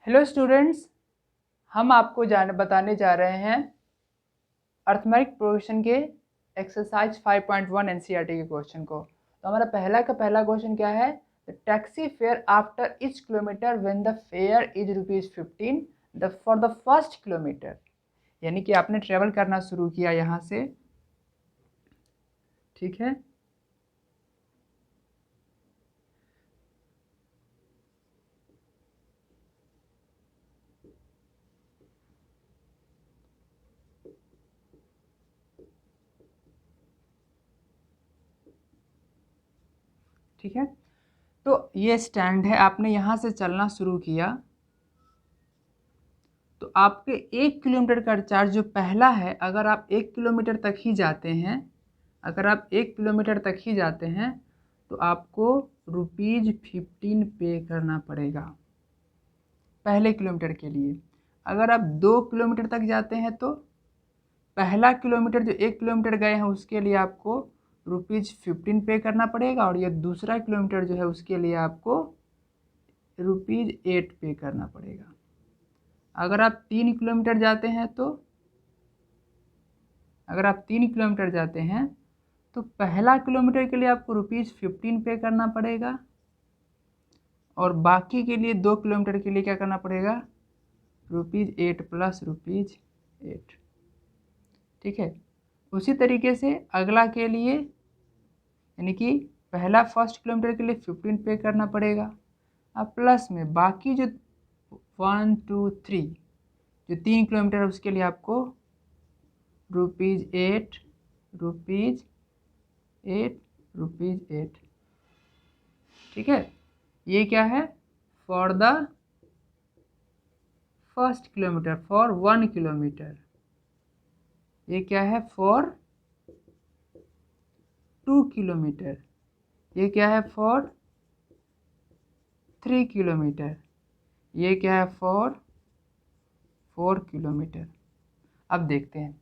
Hello students, हम आपको बताने जा रहे हैं अर्थमेटिक प्रोग्रेशन के एक्सरसाइज 5.1 एनसीईआरटी के क्वेश्चन को। तो हमारा पहला क्वेश्चन क्या है? The taxi fare after each kilometre when the fair is ₹15 for the first kilometre. यानी कि आपने ट्रेवल करना शुरू किया यहाँ से, ठीक है। ठीक है, तो ये स्टैंड है, आपने यहाँ से चलना शुरू किया तो आपके 1 किलोमीटर का चार्ज जो पहला है, अगर आप 1 किलोमीटर तक ही जाते हैं, अगर आप 1 किलोमीटर तक ही जाते हैं तो आपको ₹15 पे करना पड़ेगा पहले किलोमीटर के लिए। अगर आप 2 किलोमीटर तक जाते हैं तो पहला किलोमीटर जो 1 किलोमीटर गए हैं उसके लिए आपको ₹15 पे करना पड़ेगा, और ये दूसरा किलोमीटर जो है उसके लिए आपको ₹8 पे करना पड़ेगा। अगर आप 3 किलोमीटर जाते हैं तो अगर आप 3 किलोमीटर जाते हैं तो पहला किलोमीटर के लिए आपको ₹15 पे करना पड़ेगा, और बाकी के लिए 2 किलोमीटर के लिए क्या करना पड़ेगा? ₹8 प्लस ₹8। ठीक है, उसी तरीके से अगला के लिए, यानी कि पहला फर्स्ट किलोमीटर के लिए 15 पे करना पड़ेगा, अब प्लस में बाकी जो 1 2 3 जो 3 किलोमीटर है उसके लिए आपको ₹8 ₹8। ठीक है, ये क्या है? For the first kilometre, for 1 kilometre. ये क्या है? For 2 kilometre. ये क्या है? For 3 kilometre. ये क्या है? For 4 kilometre. अब देखते हैं,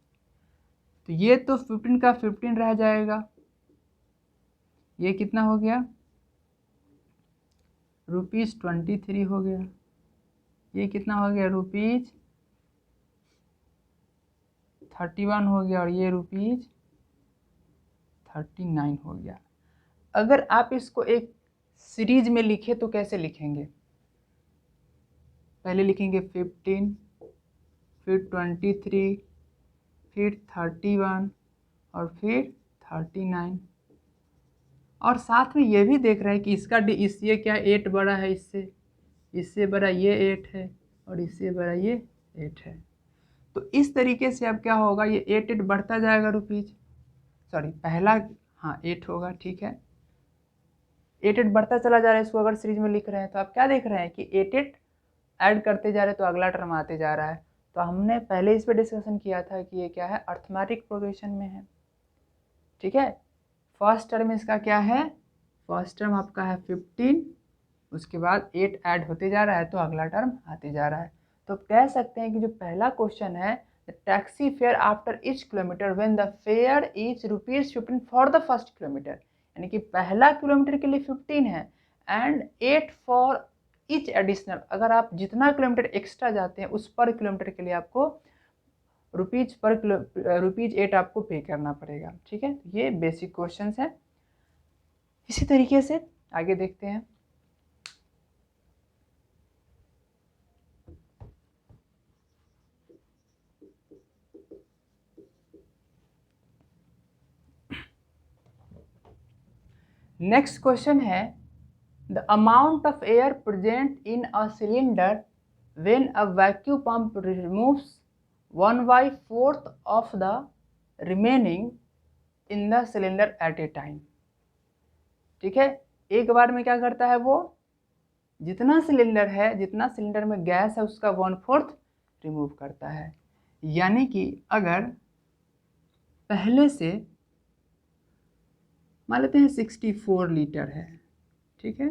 तो ये तो 15 का 15 रह जाएगा, ये कितना हो गया? ₹23 हो गया। ये कितना हो गया? ₹31 हो गया, और ये ₹39 हो गया। अगर आप इसको एक सीरीज में लिखे तो कैसे लिखेंगे? पहले लिखेंगे 15, फिर 23, फिर 31 और फिर 39। और साथ में ये भी देख रहे हैं कि इसका ये क्या 8 बड़ा है, इससे बड़ा ये 8 है, और इससे बड़ा ये 8 है। तो इस तरीके से अब क्या होगा? ये 8 बढ़ता जाएगा पहला, हाँ 8 होगा, ठीक है। 8 बढ़ता चला जा रहा है, इसको अगर सीरीज में लिख रहे हैं तो आप क्या देख रहे हैं कि 8 ऐड करते जा रहे हैं तो अगला टर्म आते जा रहा है। तो हमने पहले इस पर डिस्कशन किया था कि ये क्या है? अर्थमेटिक प्रोग्रेशन में है। ठीक है, फर्स्ट टर्म इसका क्या है? फर्स्ट टर्म आपका है 15, उसके बाद 8 ऐड होते जा रहा है तो अगला टर्म आते जा रहा है। तो कह सकते हैं कि जो पहला क्वेश्चन है, the taxi fare after each kilometre when the fair is ₹15 for the first kilometre, यानी कि पहला किलोमीटर के लिए 15 है एंड 8 फॉर ईच एडिशनल। अगर आप जितना किलोमीटर एक्स्ट्रा जाते हैं उस पर किलोमीटर के लिए आपको ₹8 आपको पे करना पड़ेगा। ठीक है, ये बेसिक क्वेश्चंस है। इसी तरीके से आगे देखते हैं। नेक्स्ट क्वेश्चन है, the amount of air present in a cylinder when a vacuum pump removes 1/4 of the remaining in the cylinder eight A time. ठीक है, एक बार में क्या करता है वो? जितना सिलेंडर है, जितना सिलेंडर में गैस है उसका 1/4 रिमूव करता है। यानी कि अगर पहले से मान लेते हैं 64 लीटर है, ठीक है,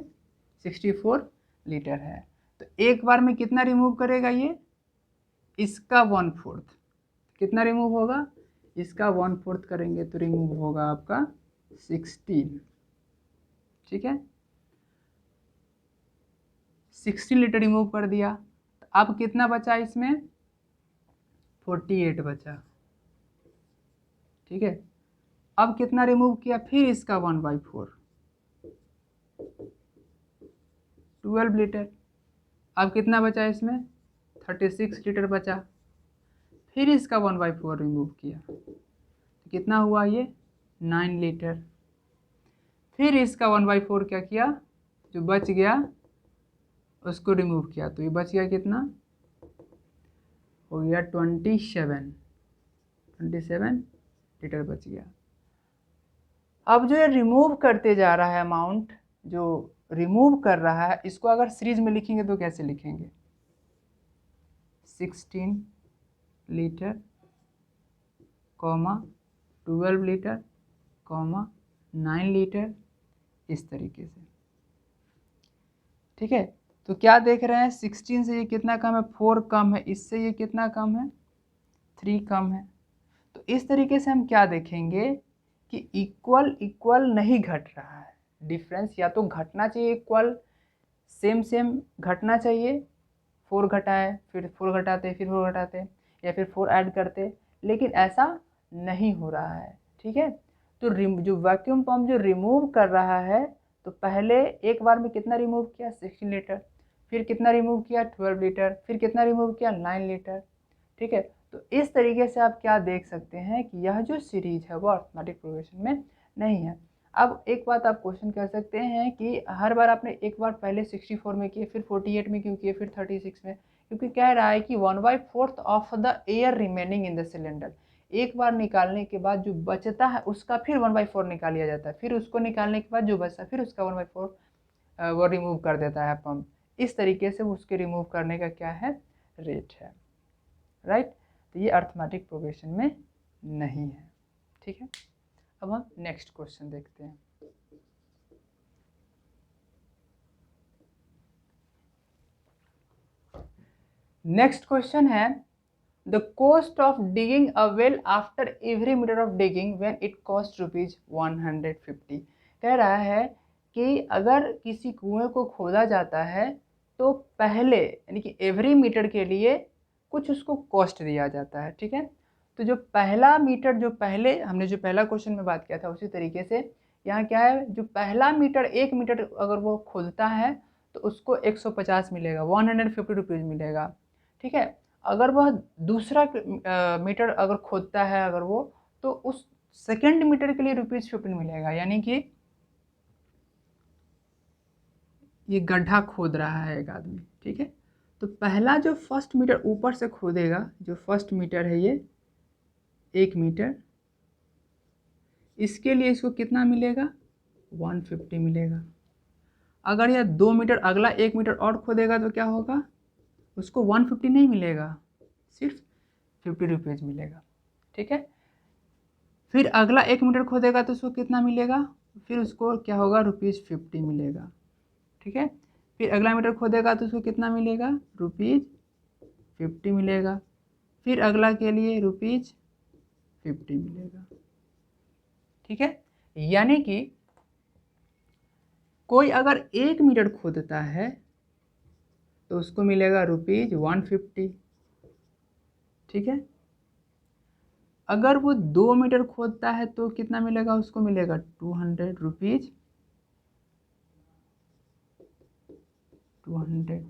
64 लीटर है, तो एक बार में कितना रिमूव करेगा ये? इसका 1/4। कितना रिमूव होगा? इसका 1/4 करेंगे तो रिमूव होगा आपका 16। ठीक है, 16 लीटर रिमूव कर दिया। अब कितना बचा इसमें, 48 बचा, ठीक है। अब कितना रिमूव किया, फिर इसका 1/4, 12 लीटर। अब कितना बचा इसमें, 36 लीटर बचा, फिर इसका 1/4 रिमूव किया, तो कितना हुआ ये, 9 लीटर। फिर इसका 1/4 क्या किया, जो बच गया उसको रिमूव किया, तो ये बच गया कितना, हो गया 27 लीटर बच गया। अब जो ये रिमूव करते जा रहा है अमाउंट, जो रिमूव कर रहा है, इसको अगर सीरीज में लिखेंगे तो कैसे लिखेंगे, 16 लीटर, 12 लीटर, 9 लीटर, इस तरीके से, ठीक है। तो क्या देख रहे हैं, 16 से ये कितना कम है, 4 कम है, इससे ये कितना कम है, 3 कम है। तो इस तरीके से हम क्या देखेंगे कि इक्वल इक्वल नहीं घट रहा है, डिफरेंस या तो घटना चाहिए, इक्वल सेम सेम घटना चाहिए, 4 घटाए फिर 4 घटाते फिर 4 घटाते, या फिर 4 ऐड करते, लेकिन ऐसा नहीं हो रहा है, ठीक है। तो जो वैक्यूम पंप जो रिमूव कर रहा है, तो पहले एक बार में कितना रिमूव किया, 16 लीटर, फिर कितना रिमूव किया, 12 लीटर, फिर कितना रिमूव किया, 9 लीटर, ठीक है। तो इस तरीके से आप क्या देख सकते हैं कि यह जो सीरीज है वो अर्थमेटिक प्रोग्रेशन में नहीं है। अब एक बात आप क्वेश्चन कर सकते हैं कि हर बार आपने एक बार पहले 64 में किए, फिर 48 में क्यों किए, फिर 36 में, क्योंकि कह रहा है कि 1/4 of the air remaining in the cylinder, एक बार निकालने के बाद जो बचता है उसका फिर 1/4 निकाल लिया जाता है, फिर उसको निकालने के बाद जो बचता है फिर उसका 1/4 वो रिमूव कर देता है पंप। इस तरीके से उसके रिमूव करने का क्या है, रेट है, राइट। तो ये अर्थमेटिक प्रोग्रेशन में नहीं है, ठीक है। अब हम नेक्स्ट क्वेश्चन देखते हैं। नेक्स्ट क्वेश्चन है, the cost of digging a well after every meter of digging when it cost ₹150। कह रहा है कि अगर किसी कुएं को खोदा जाता है तो पहले यानी कि एवरी मीटर के लिए कुछ उसको कॉस्ट दिया जाता है, ठीक है। तो जो पहला मीटर, जो पहले हमने जो पहला क्वेश्चन में बात किया था उसी तरीके से यहाँ क्या है, जो पहला मीटर 1 मीटर अगर वो खोदता है तो उसको 150 मिलेगा, 150 रुपीज़ मिलेगा, ठीक है। अगर वह दूसरा मीटर अगर खोदता है अगर वो, तो उस सेकेंड मीटर के लिए ₹15 मिलेगा, यानी कि ये गड्ढा खोद रहा है एक आदमी, ठीक है। तो पहला जो फर्स्ट मीटर ऊपर से खोदेगा, जो फर्स्ट मीटर है ये 1 मीटर, इसके लिए इसको कितना मिलेगा, 150 मिलेगा। अगर यह 2 मीटर अगला 1 मीटर और खोदेगा तो क्या होगा, उसको 150 नहीं मिलेगा, सिर्फ 50 रुपीज़ मिलेगा, ठीक है। फिर अगला 1 मीटर खोदेगा तो उसको कितना मिलेगा, फिर उसको क्या होगा, ₹50 मिलेगा, ठीक है। फिर अगला मीटर खोदेगा तो उसको कितना मिलेगा, ₹50 मिलेगा। फिर अगला के लिए ₹50 मिलेगा, ठीक है। यानी कि कोई अगर 1 मीटर खोदता है तो उसको मिलेगा ₹150, ठीक है। अगर वो 2 मीटर खोदता है तो कितना मिलेगा, उसको मिलेगा ₹200, 200,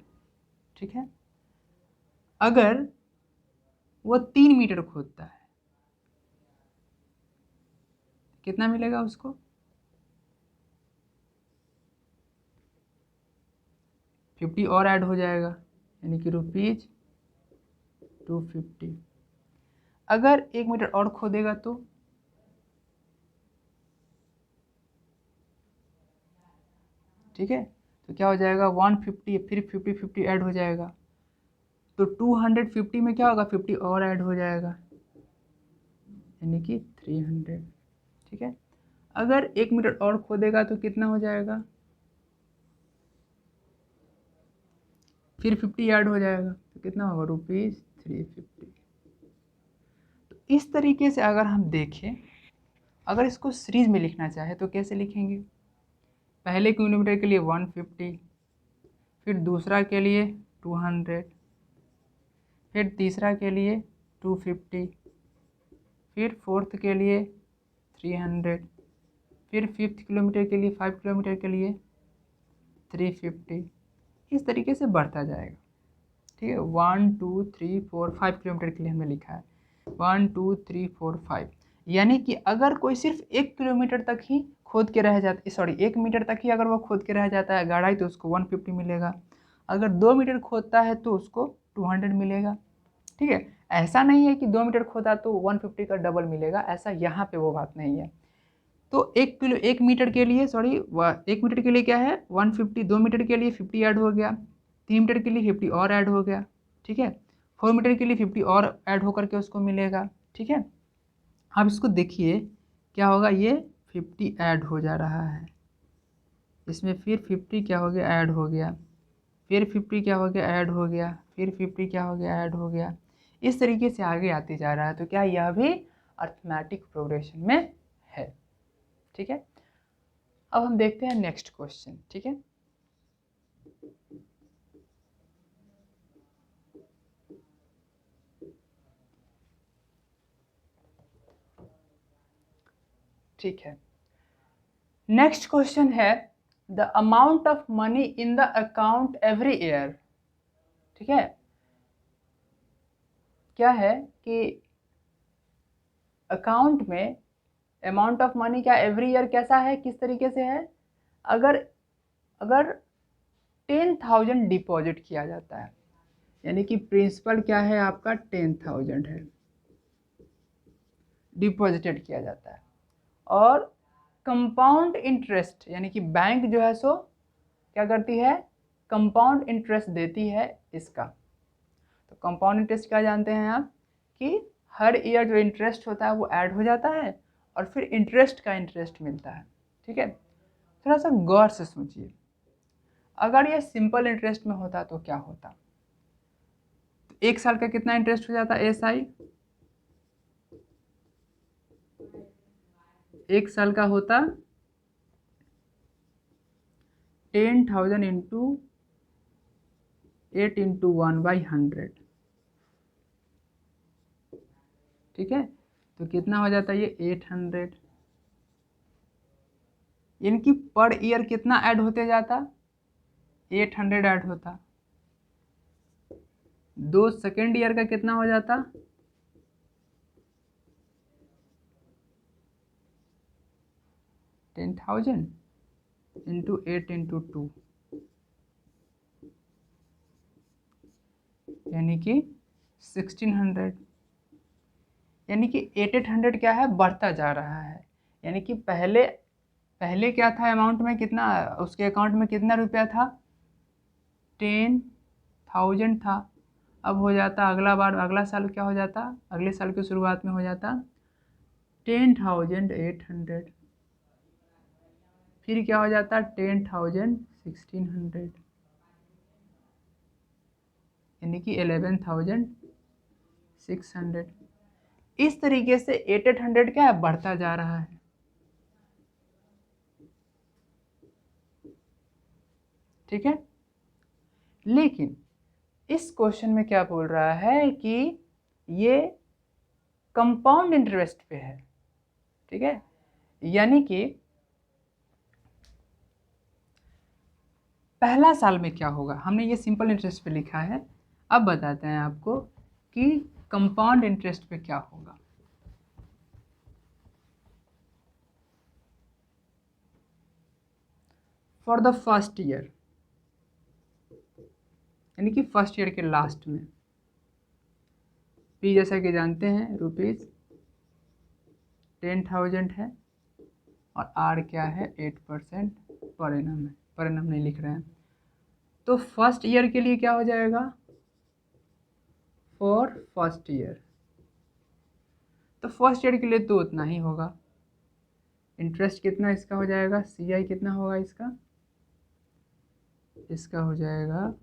ठीक है। अगर वो 3 मीटर खोदता है कितना मिलेगा उसको, 50 और ऐड हो जाएगा, यानी कि ₹250। अगर 1 मीटर और खोदेगा तो ठीक है, तो क्या हो जाएगा, 150, फिर 50 ऐड हो जाएगा, तो 250 में क्या होगा, 50 और ऐड हो जाएगा, यानी कि 300, ठीक है। अगर 1 मीटर और खोदेगा तो कितना हो जाएगा, फिर 50 ऐड हो जाएगा, तो कितना होगा, ₹350। तो इस तरीके से अगर हम देखें, अगर इसको सीरीज में लिखना चाहे तो कैसे लिखेंगे, पहले किलोमीटर के लिए 150, फिर दूसरा के लिए 200, फिर तीसरा के लिए 250, फिर फोर्थ के लिए 300, फिर फिफ्थ किलोमीटर के लिए 5 किलोमीटर के लिए 350, इस तरीके से बढ़ता जाएगा। ठीक है, 1 2 3 4 5 किलोमीटर के लिए हमने लिखा है 1 2 3 4 5। यानी कि अगर कोई सिर्फ 1 किलोमीटर तक ही खोद के रह जाता, सॉरी 1 मीटर तक ही अगर वो खोद के रह जाता है गहराई, तो उसको 150 मिलेगा। अगर 2 मीटर खोदता है तो उसको 200 मिलेगा। ठीक है, ऐसा नहीं है कि 2 मीटर खोदा तो 150 का डबल मिलेगा, ऐसा यहाँ पे वो बात नहीं है। तो 1 मीटर के लिए, सॉरी 1 मीटर के लिए क्या है 150, 2 मीटर के लिए 50 ऐड हो गया, 3 मीटर के लिए 50 और ऐड हो गया। ठीक है, 4 मीटर के लिए 50 और ऐड होकर के उसको मिलेगा। ठीक है, अब इसको देखिए क्या होगा, ये 50 ऐड हो जा रहा है इसमें, फिर 50 क्या हो गया ऐड हो गया, फिर 50 क्या हो गया ऐड हो गया, फिर 50 क्या हो गया ऐड हो गया। इस तरीके से आगे आते जा रहा है। तो क्या यह भी अर्थमेटिक प्रोग्रेशन में है। ठीक है, अब हम देखते हैं नेक्स्ट क्वेश्चन। ठीक है, ठीक है, नेक्स्ट क्वेश्चन है the amount of money in the account every year. ठीक है, क्या है कि अकाउंट में अमाउंट ऑफ मनी क्या एवरी ईयर कैसा है, किस तरीके से है, अगर अगर 10,000 डिपॉजिट किया जाता है, यानी कि प्रिंसिपल क्या है आपका 10,000 है, डिपॉजिटेड किया जाता है, और कंपाउंड इंटरेस्ट यानी कि बैंक जो है सो क्या करती है, कंपाउंड इंटरेस्ट देती है इसका। तो कंपाउंड इंटरेस्ट क्या जानते हैं आप, कि हर ईयर जो इंटरेस्ट होता है वो ऐड हो जाता है और फिर इंटरेस्ट का इंटरेस्ट मिलता है। ठीक है, थोड़ा सा गौर से सोचिए, अगर ये सिंपल इंटरेस्ट में होता तो क्या होता, तो 1 साल का कितना इंटरेस्ट हो जाता SI, 1 साल का होता 10,000 इंटू 8 इंटू 1/100। ठीक है, तो कितना हो जाता है ये 800, इनकी पर ईयर कितना ऐड होते जाता, 800 ऐड होता। 2 सेकेंड ईयर का कितना हो जाता, 10,000 इंटू 8 इंटू 2, यानी कि 1600, यानी कि 800 क्या है बढ़ता जा रहा है। यानी कि पहले पहले क्या था अमाउंट में, कितना उसके अकाउंट में कितना रुपया था, 10,000 था। अब हो जाता अगला बार, अगला साल क्या हो जाता, अगले साल की शुरुआत में हो जाता 10,800, फिर क्या हो जाता 10,1600, यानी कि 11,600। इस तरीके से 800 क्या है बढ़ता जा रहा है। ठीक है, लेकिन इस क्वेश्चन में क्या बोल रहा है कि ये कंपाउंड इंटरेस्ट पे है। ठीक है, यानी कि पहला साल में क्या होगा, हमने ये सिंपल इंटरेस्ट पे लिखा है, अब बताते हैं आपको कि कंपाउंड इंटरेस्ट पे क्या होगा। फॉर द फर्स्ट ईयर, यानी कि फर्स्ट ईयर के लास्ट में, पी जैसा कि जानते हैं रुपीज़ 10,000 है और आर क्या है 8% पर एनम है, पर एनम नहीं लिख रहे हैं। तो फर्स्ट ईयर के लिए क्या हो जाएगा, फॉर फर्स्ट ईयर, तो फर्स्ट ईयर के लिए तो उतना ही होगा। इंटरेस्ट कितना इसका हो जाएगा, CI कितना होगा इसका, इसका हो जाएगा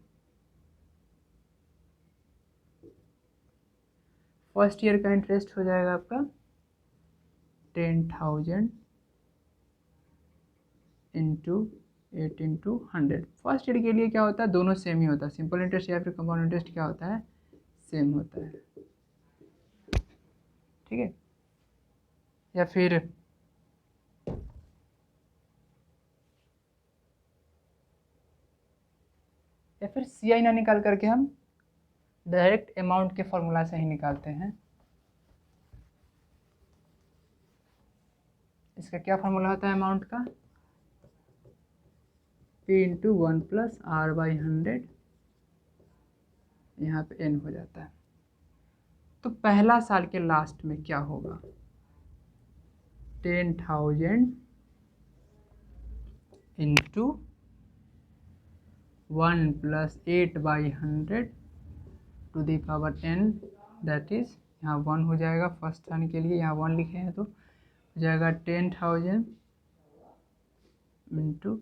फर्स्ट ईयर का इंटरेस्ट हो जाएगा आपका 10,000 इंटू 8 इंटू 100। फर्स्ट ईयर के लिए क्या होता है, दोनों सेम ही होता है, सिंपल इंटरेस्ट या फिर कंपाउंड इंटरेस्ट क्या होता है सेम होता है, ठीक है। या फिर सी आई ना निकाल करके हम डायरेक्ट अमाउंट के फॉर्मूला से ही निकालते हैं। इसका क्या फॉर्मूला होता है अमाउंट का? P into 1 plus R by 100, यहाँ पे n हो जाता है। तो पहला साल के लास्ट में क्या होगा? 10,000 into 1 plus 8 by 100 to the power n, that is यहाँ 1 हो जाएगा फर्स्ट टर्म के लिए, यहाँ 1 लिखे हैं तो हो जाएगा 10,000 इंटू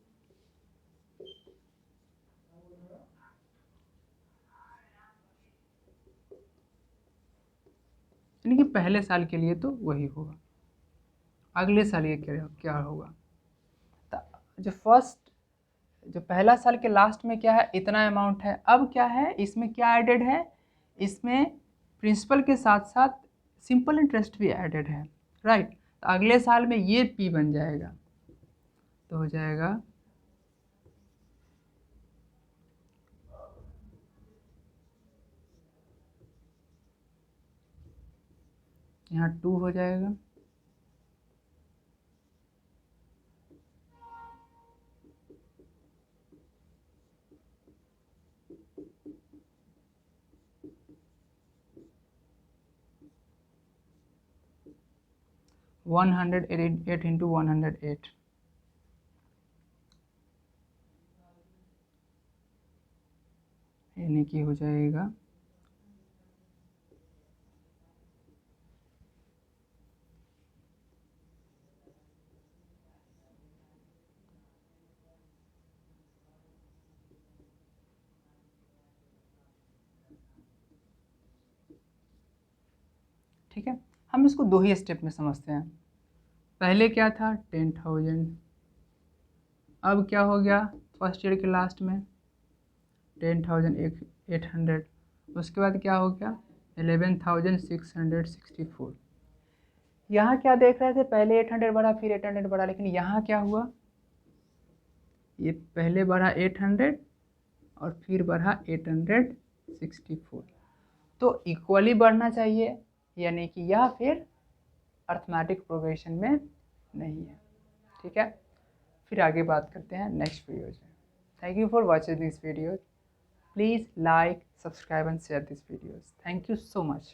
यानी कि पहले साल के लिए तो वही होगा। अगले साल ये क्या होगा? तो जो पहला साल के लास्ट में क्या है, इतना अमाउंट है। अब क्या है इसमें, क्या एडेड है इसमें? प्रिंसिपल के साथ साथ सिंपल इंटरेस्ट भी एडेड है, राइट। तो अगले साल में ये P बन जाएगा, तो हो जाएगा यहाँ 2 हो जाएगा, वन 108 इंटू 108, यानी कि हो जाएगा ठीक है। हम इसको 2 ही स्टेप में समझते हैं। पहले क्या था 10,000, अब क्या हो गया फर्स्ट ईयर के लास्ट में 10,800, उसके बाद क्या हो गया 11,664। यहाँ क्या देख रहे थे, पहले 800 बढ़ा फिर 800 बढ़ा, लेकिन यहाँ क्या हुआ, ये पहले बढ़ा 800 और फिर बढ़ा 864। तो इक्वली बढ़ना चाहिए, यानी कि यह फिर अर्थमेटिक प्रोग्रेशन में नहीं है, ठीक है। फिर आगे बात करते हैं नेक्स्ट वीडियो में। Thank you for watching this video. Please like, subscribe and share this videos. Thank you so much.